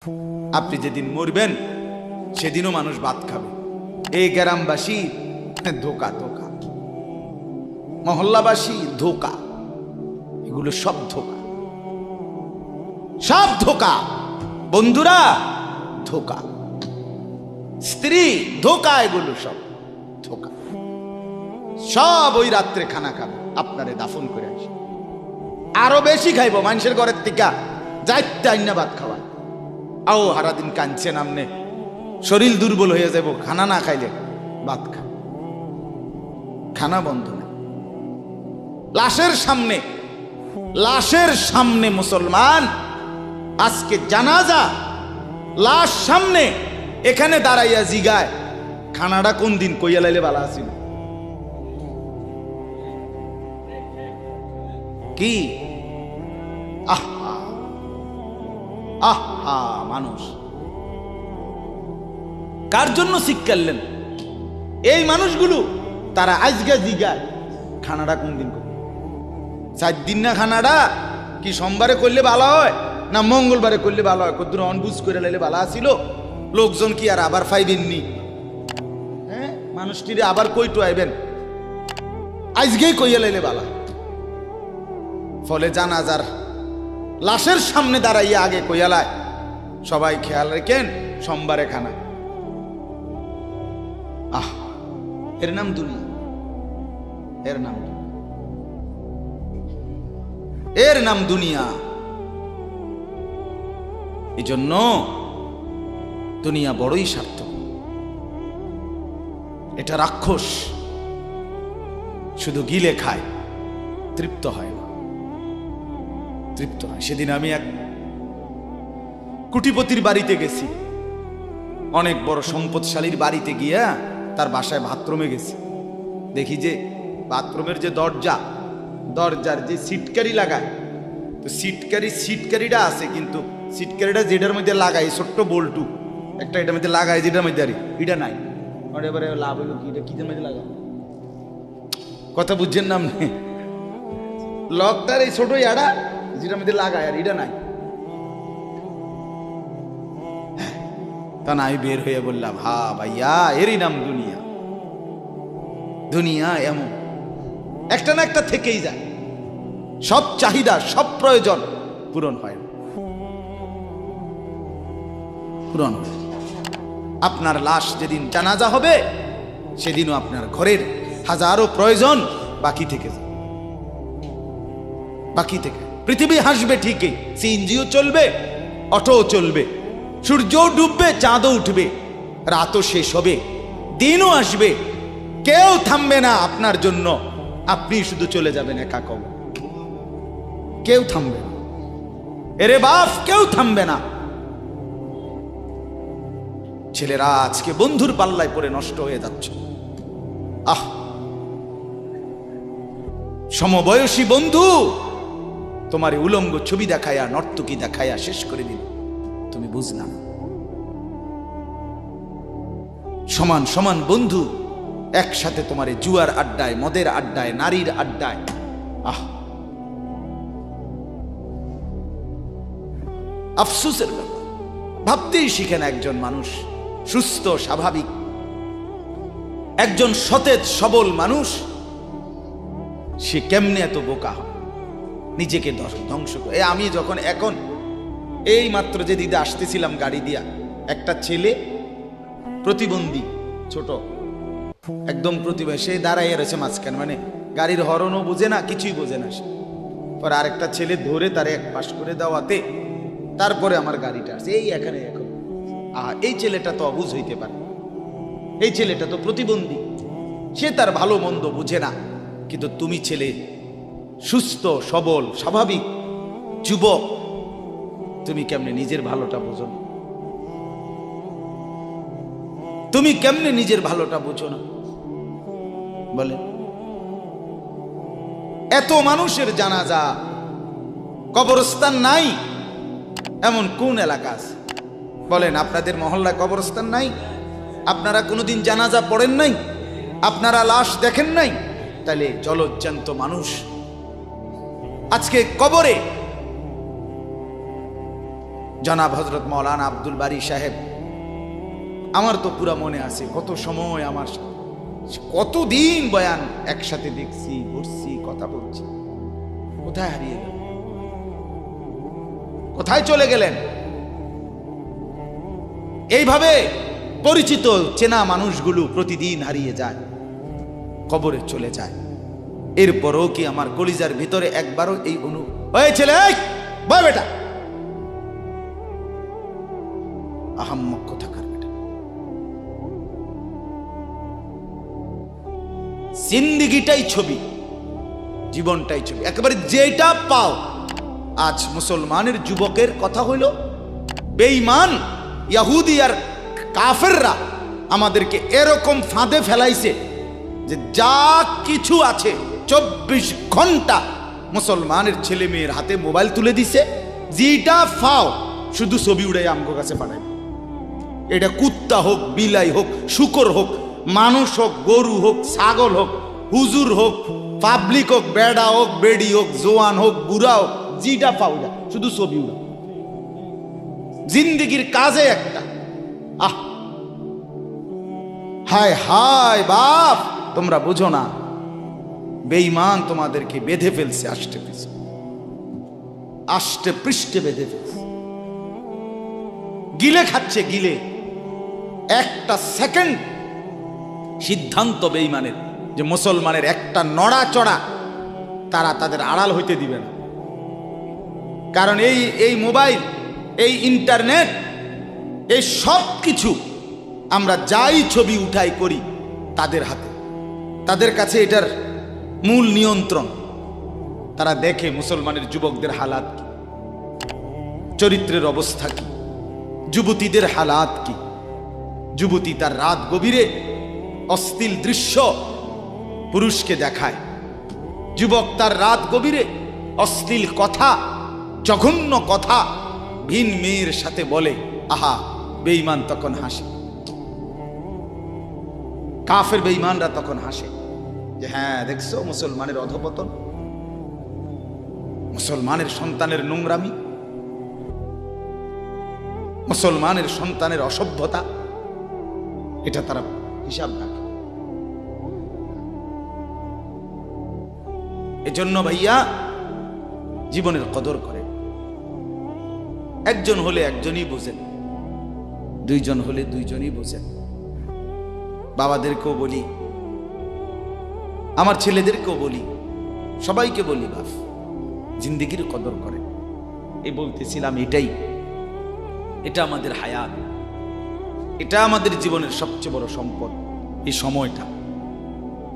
আপনি যেদিন মরবেন সেদিনও মানুষ ভাত খাবে। এই গ্রামবাসী ধোকা ধোকা, মহল্লাবাসী ধোকা, এগুলো সব ধোকা, সব ধোকা। বন্ধুরা ধোকা, স্ত্রী ধোকা, এগুলো সব ধোকা। সব ওই রাত্রে খানা খাবে, আপনারে দাফন করে আসে। আরো বেশি খাইব মানুষের ঘরের থেকে যাইতে আইনা ভাত খাওয়ায়। আও হারাদিন কাঁদছেন আমনে, শরীর দুর্বল হয়ে যাব খানা না খাইলে। ভাত খা, খানা বন্ধ না। লাশের সামনে, লাশের সামনে মুসলমান আজকে জানাজা, লাশ সামনে, এখানে দাঁড়াইয়া জিগায় খানাটা কোন দিন কইয়া লাইলে ভালো আছিল। কি আহা আহা, মানুষ কার জন্য শিক্ষালেন? এই মানুষগুলো তারা আজকে জিগায় খানাটা কোন দিন করবে। 4 দিন না খানাটা কি সোমবারে করলে ভালো হয় না মঙ্গলবারে করলে ভালো হয়? কদ্দুর অনবুঝ করে লাইলে ভালো আসিল, লোকজন কি আর আবার ফাইবেননি? হ্যাঁ, মানুষটিরে আবার কইটো আইবেন, আজকেই কইয়া লাইলে ভালো। ফলে জানাজার লাশের সামনে দাঁড়াইয়া আগে কইয়ালায় সবাই খেয়াল রেখেন সোমবারে খানা। আহ, এর নাম দুনিয়া, এর নাম দুনিয়া, এর নাম দুনিয়া। এই জন্য দুনিয়া বড়ই সার্থক। এটা রাক্ষস, শুধু গিলে খায়, তৃপ্ত হয় না, তৃপ্ত হয়। সেদিন আমি এক কুটিপতির বাড়িতে গেছি, অনেক বড় সম্পদশালীর বাড়িতে গিয়া তার বাসায় বাথরুমে গেছি। দেখি যে বাথরুমের যে দরজা, দরজার যে সিটকারি লাগায়, তো সিটকারিটা আছে, কিন্তু সিটকারিটা যেটার মধ্যে লাগাই ছোট্ট বল্টু একটা, এটার মধ্যে লাগাই যেটার মধ্যে আরে এটা নাই। এবারে লাভ হইলো কি, এটা কিদের মধ্যে লাগাই, কথা বুঝছেন না আপনি? লকটার এই ছোট ইয়াটা যেটার মধ্যে লাগায় আর এটা নাই। তা না, আমি বের হয়ে বললাম, হা ভাইয়া, এরই নাম দুনিয়া। দুনিয়া এমন একটা না একটা থেকেই যায়, সব চাহিদা সব প্রয়োজন পূরণ হয় না, পূরণ হয়। আপনার লাশ যেদিন জানাজা হবে সেদিনও আপনার ঘরের হাজারো প্রয়োজন বাকি থেকে যায়, বাকি থেকে। পৃথিবী হাসবে ঠিকই, সিএনজিও চলবে, অটোও চলবে, সূর্যও ডুববে, চাঁদও উঠবে, রাতও শেষ হবে, দিনও আসবে, কেউ থামবে না আপনার জন্য। আপনি শুধু চলে যাবেন একা কবর, কেউ থামবে না। এরে বাপ, কেউ থামবে না। ছেলেরা আজকে বন্ধুর পাল্লায় পড়ে নষ্ট হয়ে যাচ্ছে। আহ, সমবয়সী বন্ধু তোমার উলঙ্গ ছবি দেখায়া, নর্তকী দেখায়া শেষ করে দিল, তুমি বুঝলা না। সমান সমান বন্ধু একসাথে তোমার জুয়ার আড্ডায়, মদের আড্ডায়, নারীর আড্ডায়। আহ, আফসোসের ব্যাপার। ভাবতেই শিখেন একজন মানুষ সুস্থ স্বাভাবিক, একজন সতেজ সবল মানুষ, সে কেমনে এত বোকা হয়, নিজেকে ধ্বংস করে। আমি যখন এখন এই মাত্র যে দিদা আসতেছিলাম গাড়ি দিয়া, একটা ছেলে প্রতিবন্ধী, ছোট একদম প্রতিভা, সে দাঁড়াইয়া রয়েছে মাঝখানে, মানে গাড়ির হরনও বোঝে না, কিছুই বোঝে না সে। পরে আরেকটা ছেলে ধরে তারে এক পাশ করে দেওয়াতে তারপরে আমার গাড়িটা আসছে এই এখানে। এখন এই ছেলেটা তো অবুঝ হইতে পারে, এই ছেলেটা তো প্রতিবন্ধী, সে তার ভালো মন্দ বুঝে না। কিন্তু তুমি ছেলে সুস্থ সবল স্বাভাবিক যুবক, তুমি কেমনে নিজের ভালোটা বোঝো না? তুমি কেমনে নিজের ভালোটা বোঝো না বলে? এত মানুষের জানাজা, কবরস্থান নাই এমন কোন এলাকা আছে বলেন? আপনাদের মহল্লায় কবরস্থান নাই? আপনারা কোনোদিন জানাজা পড়েন নাই? আপনারা লাশ দেখেন নাই? তাহলে জলজ্জান্ত মানুষ আজকে কবরে জনাব হযরত মাওলানা আব্দুল বারী সাহেব, আমার তো পুরা মনে আছে কত সময় আমার কতদিন বয়ান একসাথে দেখছি, ঘুরছি, কথা বলছি। কোথায় হারিয়ে গেল? কোথায় চলে গেলেন? এইভাবে পরিচিত চেনা মানুষগুলো প্রতিদিন হারিয়ে যায়, কবরে চলে যায়। এরপরও কি আমার কলিজার ভিতরে একবারও এই ওই ছেলে, বয় বেটা, আহাম্মক কোথাকার বেটা। জিন্দেগিটাই ছবি, জীবনটাই ছবি, একেবারে যেটা পাও। আজ মুসলমানের যুবকের কথা হইল বেঈমান ইহুদি আর কাফেররা আমাদেরকে এরকম ফাঁদে ফেলাইছে যে যা কিছু আছে 24 ঘন্টা মুসলমানের ছেলে মেয়ের হাতে মোবাইল তুলে দিছে। যেটা ফাও শুধু ছবি উড়াই আমগো কাছে পাঠায়। এটা কুত্তা হোক, বিলাই হোক, শুকর হোক, মানুষ হোক, গরু হোক, ছাগল হোক, হুজুর হোক, পাবলিক হোক, বেড়া হোক, বেড়ি হোক, জোয়ান হোক, বুড়া হোক, যেটা পাও যা শুধু ছবি উড়া। জিন্দেগির কাজে একটা। আহ, হায় হায় বাপ, তোমরা বুঝো না, বেঈমান তোমাদেরকে বেঁধে ফেলছে, আষ্টে পৃষ্ঠে বেঁধে ফেলছে, গিলে খাচ্ছে, গিলে। একটা সেকেন্ড সিদ্ধান্ত বেঈমানের যে মুসলমানের একটা নড়াচড়া তারা তাদের আড়াল হইতে দিবে না। কারণ এই মোবাইল, এই ইন্টারনেট, এই সব কিছু আমরা যাই ছবি উঠাই করি তাদের হাতে, তাদের কাছে এটার মূল নিয়ন্ত্রণ। তারা দেখে মুসলমানের যুবকদের হালাত কি, চরিত্রের অবস্থা কি, যুবতীদের হালাত কি। যুবতী তার রাত গভীরে অশ্লীল দৃশ্য পুরুষকে দেখায়, যুবক তার রাত গভীরে অশ্লীল কথা, জঘন্য কথা ভিন মেয়ের সাথে বলে। আহা, বেঈমান তখন হাসে, কাফের বেঈমানরা তখন হাসে যে হ্যাঁ দেখছো মুসলমানের অধপতন, মুসলমানের সন্তানের নোংরামি, মুসলমানের সন্তানের অসভ্যতা, এটা তারা হিসাব রাখে। এজন্য ভাইয়া জীবনের কদর করে। একজন হলে একজনই বোঝেন, দুইজন হলে দুইজনই বোঝেন। বাবাদেরকেও বলি, আমার ছেলেদেরকেও বলি, সবাইকে বলি, বাপ জিন্দেগির কদর করে। এই বলতেছিলাম, এটা আমাদের হায়াত, এটা আমাদের জীবনের সবচেয়ে বড় সম্পদ। এই সময়টা,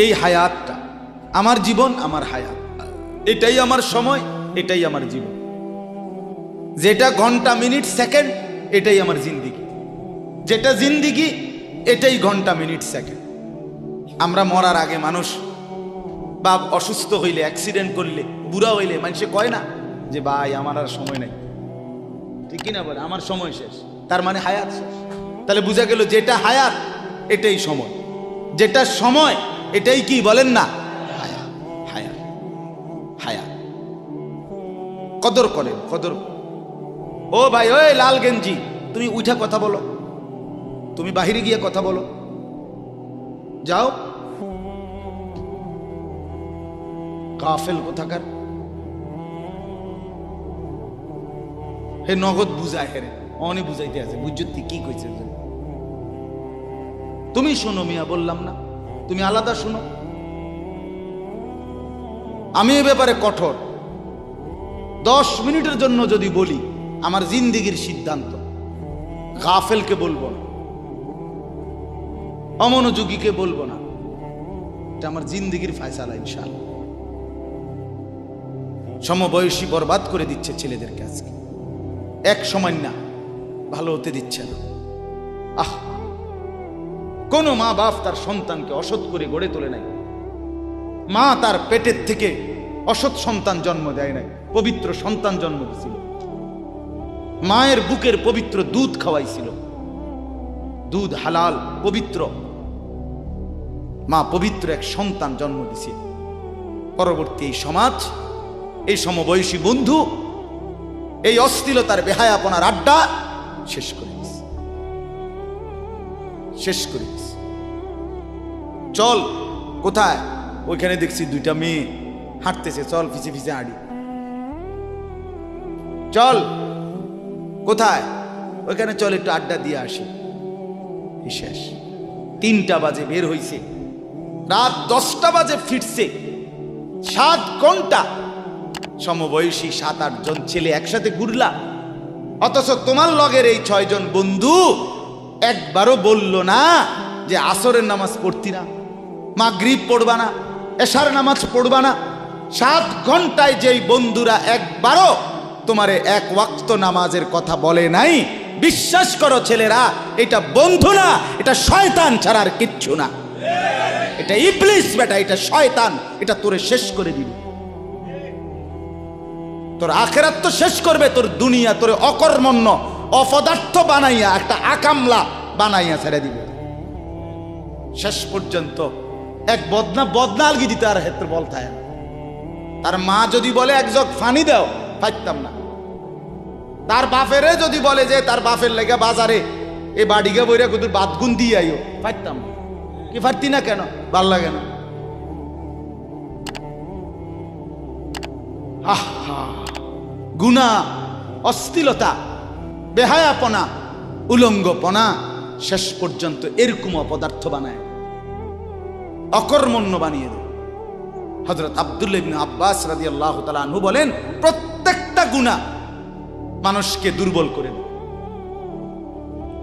এই হায়াতটা, আমার জীবন, আমার হায়াত, এটাই আমার সময়, এটাই আমার জীবন। যেটা ঘন্টা, মিনিট, সেকেন্ড, এটাই আমার জিন্দেগি। যেটা জিন্দেগি, এটাই ঘন্টা, মিনিট, সেকেন্ড। আমরা মরার আগে মানুষ বা অসুস্থ হইলে, অ্যাক্সিডেন্ট করলে, বুড়া হইলে মানুষে কয় না যে ভাই আমার আর সময় নাই, ঠিক কিনা বলে, আমার সময় শেষ, তার মানে হায়াত শেষ। তাহলে বোঝা গেল যেটা হায়াত এটাই সময়, যেটা সময় এটাই কি বলেন না, হায়াত। হায়াত, হায়াত কদর করেন, কদর। ও ভাই, ওই লাল গেঞ্জি, তুমি উঠা কথা বলো, তুমি বাহিরে গিয়ে কথা বলো, যাও। কাফেল কোথাকার, হে নগদ বুঝায়, হেরে অনেক বুঝাইতে আছে, বুঝতে কি কইছে। তুমি শোনো মিয়া, বললাম না, তুমি আলাদা শোনো। আমি এ ব্যাপারে কঠোর। 10 মিনিটের জন্য যদি বলি, আমার জিন্দেগির সিদ্ধান্ত, গাফেলকে বলবো না, অমনোযোগীকে বলবো না, এটা আমার জিন্দেগির ফায়সালা ইনশাআল্লাহ। সমবয়সী বরবাদ করে দিচ্ছে ছেলেদেরকে আজকে, এক সময় না ভালো হতে দিচ্ছে না। আহ, কোন মা বাপ তার সন্তানকে অসৎ করে গড়ে তোলে নাই। মা তার পেটের থেকে অসৎ সন্তান জন্ম দেয় নাই, পবিত্র সন্তান জন্ম দিয়েছিল। মায়ের বুকের পবিত্র দুধ খাওয়াইছিল, দুধ হালাল পবিত্র। মা পবিত্র এক সন্তান জন্ম দিয়েছিল। পরবর্তী এই সমাজ, এই সমবয়সী বন্ধু এই অশ্লীলতার বেহায়াপনার আড্ডা শেষ করে দিস, শেষ করে দিস। চল কোথায়? ওইখানে দেখছি দুইটা মেয়ে হাঁটতেছে, চল ফিসে ফিসে হাঁটি। চল কোথায়? ওইখানে চল একটু আড্ডা দিয়ে আসি। শেষ। 3টা বাজে বের হইছে, রাত 10টা বাজে ফিরছে। 7 ঘন্টা সমবয়সী 7-8 জন ছেলে একসাথে ঘুরলা, অথচ তোমার লগের এই 6 জন বন্ধু একবারও বলল না যে আসরের নামাজ পড়তি না, মাগরিব পড়বা না, এশার নামাজ পড়বা না। 7 ঘন্টায় যেই বন্ধুরা একবারও তোমারে 1 ওয়াক্ত নামাজের কথা বলে নাই, বিশ্বাস করো ছেলেরা, এটা বন্ধু না, এটা শয়তান ছাড়া আর কিচ্ছু না। এটা ইবলিস বেটা, এটা শয়তান, এটা তোরে শেষ করে দিবে। তোর আখেরাত তো শেষ করবে, তোর দুনিয়া তোরে অকর্মণ্য অপদার্থ বানাইয়া একটা আকামলা বানাইয়া ছেড়ে দিবে। শেষ পর্যন্ত এক বদনা আলগি দিতে আর হেত্র বলতায়। তার মা যদি বলে 1 জগ পানি দাও, পাইতাম না। তার বাপেরে যদি বলে যে তার বাপের লেগে বাজারে এ বাড়িকে বইরা কুদুর বাদগুন দিয়ে আইও, পাইতাম না। কি পারতি না কেন? ভাল লাগে না। গুনাহ, অশ্লীলতা, বেহায়াপনা, উলঙ্গপনা শেষ পর্যন্ত এরকম অপদার্থ বানায়, অকর্মণ্য বানিয়ে দেয়। হযরত আব্দুল্লাহ ইবনে আব্বাস রাদিয়াল্লাহু তাআলা আনহু বলেন, প্রত্যেকটা গুনাহ মানুষকে দুর্বল করে দেয়।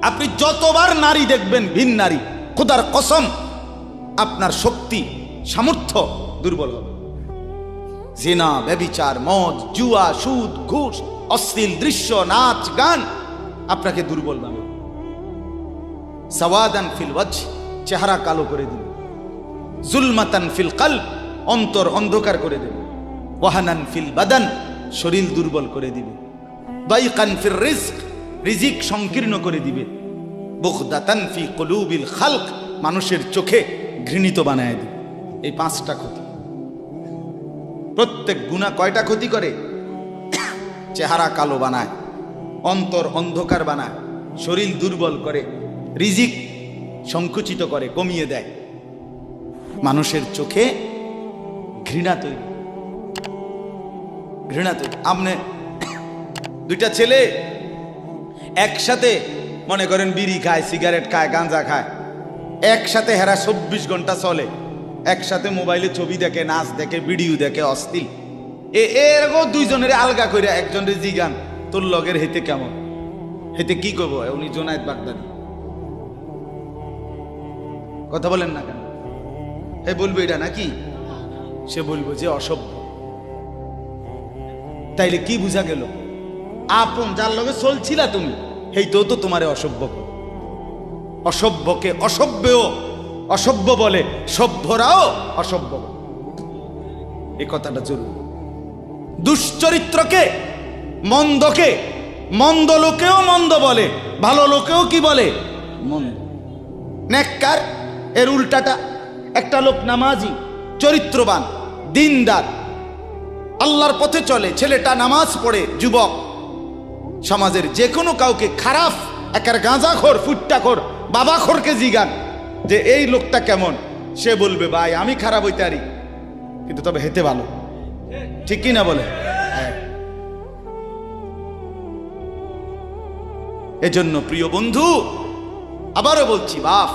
আপনি যতবার নারী দেখবেন ভিন নারী, খোদার কসম আপনার শক্তি সামর্থ্য দুর্বল হবে। জিনা, ব্যভিচার, মদ, জুয়া, সুদ, ঘুষ, অশ্লীল দৃশ্য, নাচ গান আপনাকে দুর্বল বানাবে। সাওয়াদান ফিল ওয়াজহ, চেহারা কালো করে দিবে। জুলমাতান ফিল কলব, অন্তর অন্ধকার করে দেবে। ওয়াহানান ফিল বাদান, শরীর দুর্বল করে দিবে। দাইকান ফির রিজক, রিজিক সংকীর্ণ করে দিবে। বুগদাতান ফি কুলুবিল খালক, মানুষের চোখে ঘৃণিত বানায় দিবে। এই 5টা ক্ষতি। প্রত্যেক গুনাহ কয়টা ক্ষতি করে? চেহারা কালো বানায়, অন্তর অন্ধকার বানায়, শরীর দুর্বল করে, রিজিক সংকুচিত করে, কমিয়ে দেয়, মানুষের চোখে ঘৃণা তৈরি, ঘৃণা তৈরি। আপনি 2টা ছেলে একসাথে মনে করেন বিড়ি খায়, সিগারেট খায়, গাঁজা খায়, একসাথে হেরা 24 ঘন্টা চলে, একসাথে মোবাইলে ছবি দেখে, নাচ দেখে, ভিডিও দেখে, অশ্লীল। এরকম 2 জনের আলগা করে একজনের জিগান তোর লগের হেতে কেমন, হেতে কি করবো? উনি জোনায়েদ বাগদাদি। কথা বলেন না কেন? হে বলবো এটা নাকি? সে বলবো যে অসভ্য। তাইলে কি বুঝা গেল? আপন যার লগে চলছিলা তুমি, হেইতেও তো তোমারে অসভ্য। অসভ্যকে অসভ্যও অসভ্য বলে, সভ্যরাও অসভ্য। এই কথাটা জরুরি। দুশ্চরিত্রকে, মন্দকে মন্দ লোকেও মন্দ বলে, ভালো লোকেও কি বলে? মন্দ। নেককার এর উল্টাটা। একটা লোক নামাজি, চরিত্রবান, দিনদার, আল্লাহর পথে চলে, ছেলেটা নামাজ পড়ে, যুবক, সমাজের যে কোনো কাউকে খারাপ, একার গাঁজাখোর, ফুট্টাখোর, বাবাখোরকে জিগান যে এই লোকটা কেমন, সে বলবে ভাই আমি খারাপ হইতে পারি, কিন্তু তবে হেতে ভালো। ঠিক কি না বলে? হ্যাঁ। এজন্য প্রিয় বন্ধু, আবারও বলছি, বাপ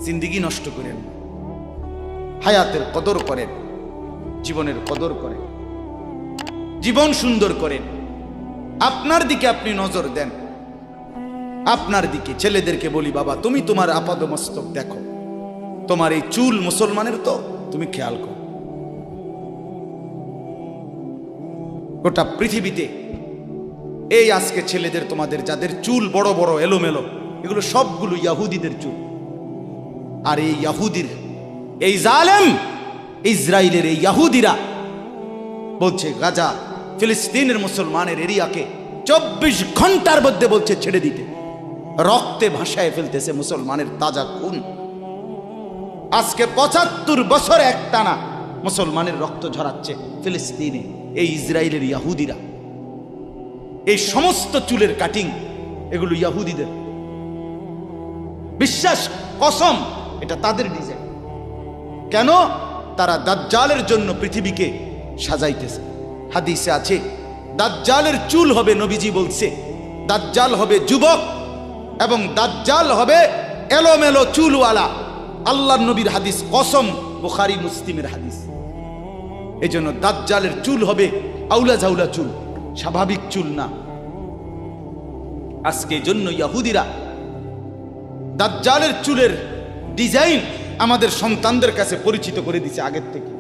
জিন্দেগি নষ্ট করেন, হায়াতের কদর করেন, জীবনের কদর করেন, জীবন সুন্দর করেন। আপনার দিকে আপনি নজর দেন, আপনার দিকে। ছেলেদেরকে বলি, বাবা তুমি তোমার আপাদমস্তক দেখো, তোমার এই চুল মুসলমানের তো তুমি খেয়াল করো। গোটা পৃথিবীতে এই আজকে ছেলেদের, তোমাদের যাদের চুল বড় বড় এলোমেলো, এগুলো সবগুলো ইয়াহুদিদের চুল। আর এই ইয়াহুদির, এই জালেম ইসরায়েলের এই ইয়াহুদিরা বলছে গাজা, ফিলিস্তিনের মুসলমানের এরিয়াকে 24 ঘন্টার মধ্যে বলছে ছেড়ে দিতে। রক্তে ভাসায় ফেলতেছে মুসলমানের তাজা খুন। আজকে 75 বছর একটানা মুসলমানের রক্ত ঝরাচ্ছে ফিলিস্তিনে এই ইসরায়েলের ইয়াহুদিরা। এই সমস্ত চুলের কাটিং এগুলো ইহুদিদের, বিশ্বাস কসম এটা তাদের ডিজাইন। কেন? তারা দাজ্জালের জন্য পৃথিবীকে সাজাইতেছে। হাদিসে আছে দাজ্জালের চুল হবে, নবীজি বলছে দাজ্জাল হবে যুবক এবং দাজ্জাল হবে এলোমেলো চুলওয়ালা। আল্লাহর নবীর হাদিস, কসম, বুখারী মুসলিমের হাদিস। এই জন্য দাজ্জালের চুল হবে আউলা ঝাউলা চুল, স্বাভাবিক চুল না। আজকে জন্য ইহুদিরা দাজ্জালের চুলের ডিজাইন আমাদের সন্তানদের কাছে পরিচিত করে দিছে আগের থেকে।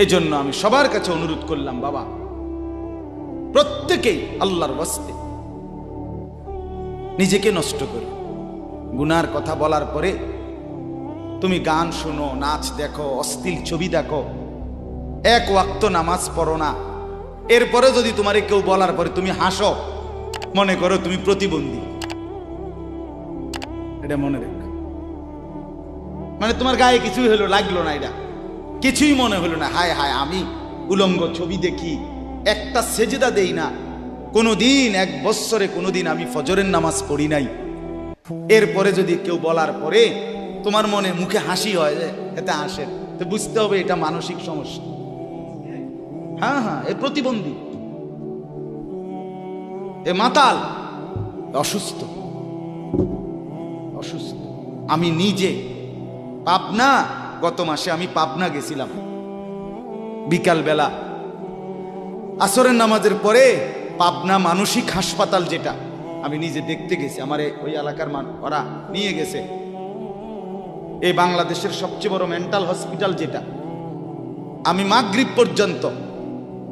এই জন্য আমি সবার কাছে অনুরোধ করলাম, বাবা প্রত্যেকেই আল্লাহর ওয়াস্তে নিজেকে নষ্ট করে। গুনার কথা বলার পরে তুমি গান শোনো, নাচ দেখো, অশ্লীল ছবি দেখো, এক ওয়াক্ত নামাজ পড়ো না, এরপরে যদি তোমারে কেউ বলার পরে তুমি হাসো, মনে করো তুমি প্রতিবন্ধী। এটা মনে রেখ, মানে তোমার গায়ে কিছুই হলো, লাগলো না, এটা কিছুই মনে হলো না। হায় হায়, আমি উলঙ্গ ছবি দেখি, একটা সেজদা দেই না কোনোদিন, 1 বছরে কোনোদিন আমি ফজরের নামাজ পড়ি নাই, এরপরে যদি কেউ বলার পরে তোমার মনে মুখে হাসি হয়, এতে হাসে, তো বুঝতে হবে এটা মানসিক সমস্যা। হ্যাঁ হ্যাঁ, এ প্রতিবন্ধী, এ মাতাল, অসুস্থ। আমি নিজে পাবনা, গত মাসে আমি পাবনা গেছিলাম, বিকাল বেলা আসরের নামাজের পরে পাবনা মানসিক হাসপাতাল, যেটা আমি নিজে দেখতে গেছি, আমার ওই এলাকার ওরা নিয়ে গেছে, এই বাংলাদেশের সবচেয়ে বড় মেন্টাল হসপিটাল যেটা। আমি মাগরিব পর্যন্ত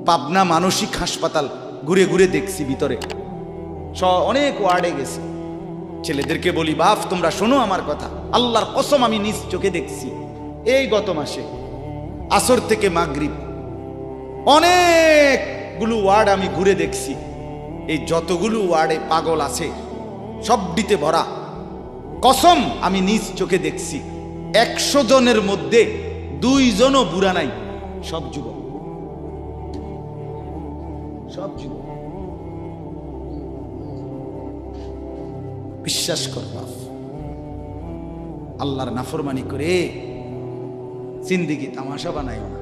পাবনা মানসিক হাসপাতাল ঘুরে ঘুরে দেখছি, ভিতরে অনেক ওয়ার্ডে গেছি। ছেলেদেরকে বলি, বাপ তোমরা শোনো আমার কথা, আল্লাহর কসম আমি নিজ চোখে দেখছি। এই গত মাসে আসর থেকে মাগরিব অনেকগুলো ওয়ার্ড আমি ঘুরে দেখছি। এই যতগুলো ওয়ার্ডে পাগল আছে সবটিতে ভরা, কসম আমি নিজ চোখে দেখছি। 100 জনের মধ্যে 2 জনও বুড়া নাই, সব যুবক, সব যুবক। বিশ্বাস কর বাপ, আল্লাহর নাফরমানি করে জিন্দেগি তামাশা বানাইও না।